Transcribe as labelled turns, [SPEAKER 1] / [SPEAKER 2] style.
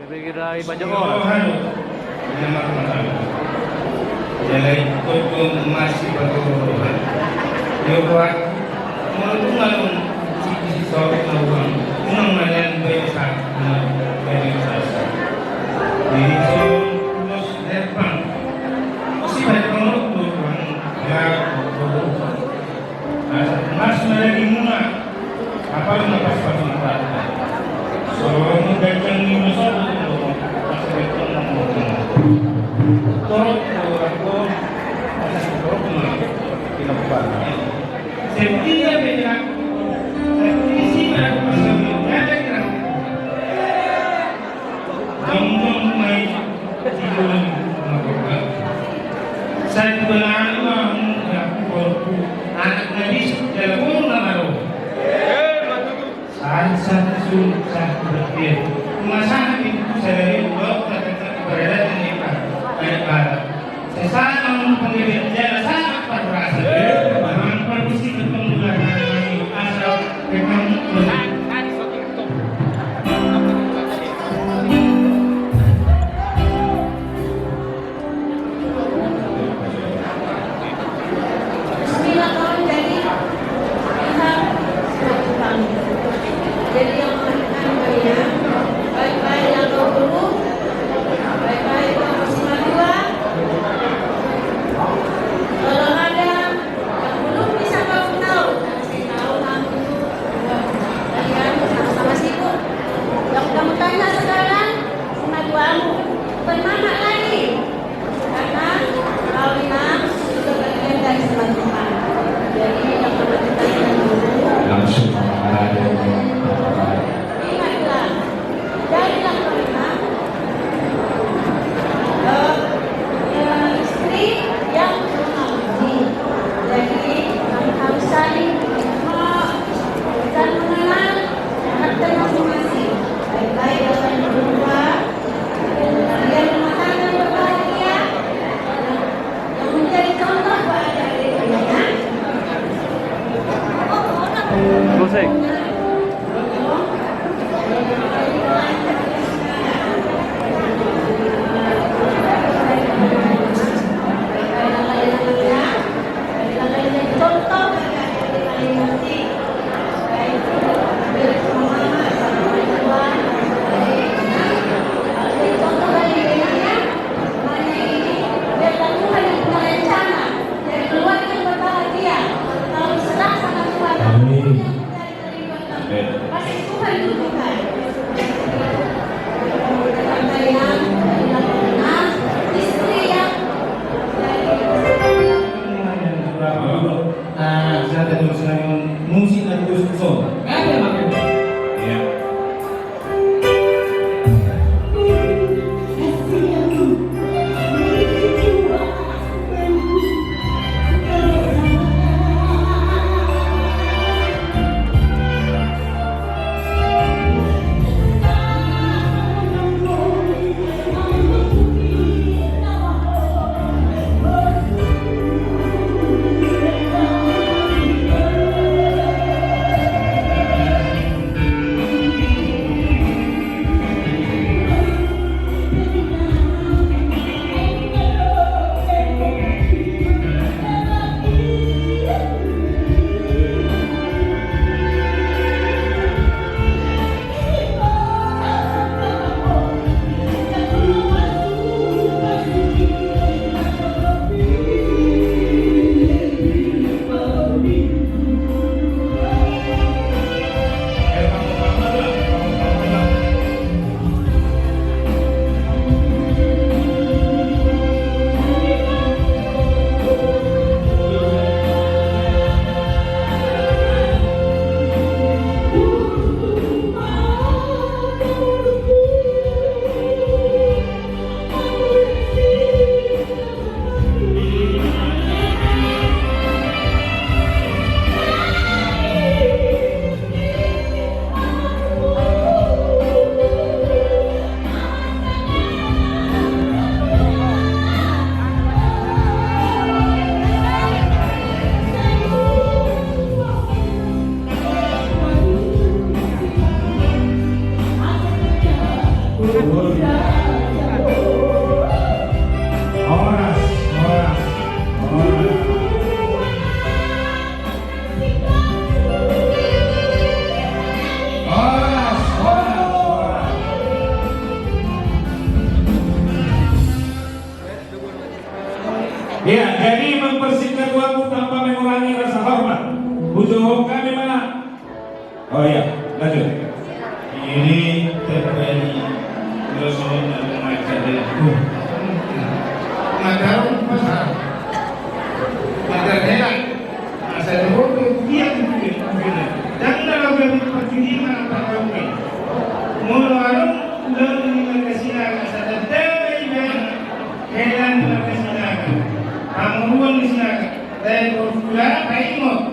[SPEAKER 1] Bigyan na iba dyan ko.
[SPEAKER 2] Jadi itu masih berturunan. Dia buat mengalun sisi sore lawan. Unang malan besar, dari besar. Jadi itu terus depan. Masih banyak pengeluaran ya. Mas lagi muna. Apa yang lepas pada kita? Soalnya mengganjang ini masalah itu. Masih betul Torok aku masih torok kenapa? Setiap beda, setiap sih ada masalah. Ada kan? Ngomong mai tidur melakukan. Saya benar aku korpu anak Nabi dalam nalar. Saya susah berpikir. Masalah itu saya buat berada di saya sangat mengambil jalan sangat berasa. Bahkan kondisi kependudukan ini asal memang
[SPEAKER 3] jadi yang baik-baik
[SPEAKER 2] Oras, oras, oras. Oras, oras, oras. Ya, jadi mempersingkat waktu tanpa mengurangi rasa hormat. Butuh kami mana? Oh iya, lanjut. Ini terjadi Rasulullah mengajar dari Madar pasar, Madar heran, asal itu dia mungkin, dan dalam pertunjukan apa mungkin, mulakan dengan kesilapan sadar dari heran dengan kesilapan, kamu kesilapan, dari pula kaimo.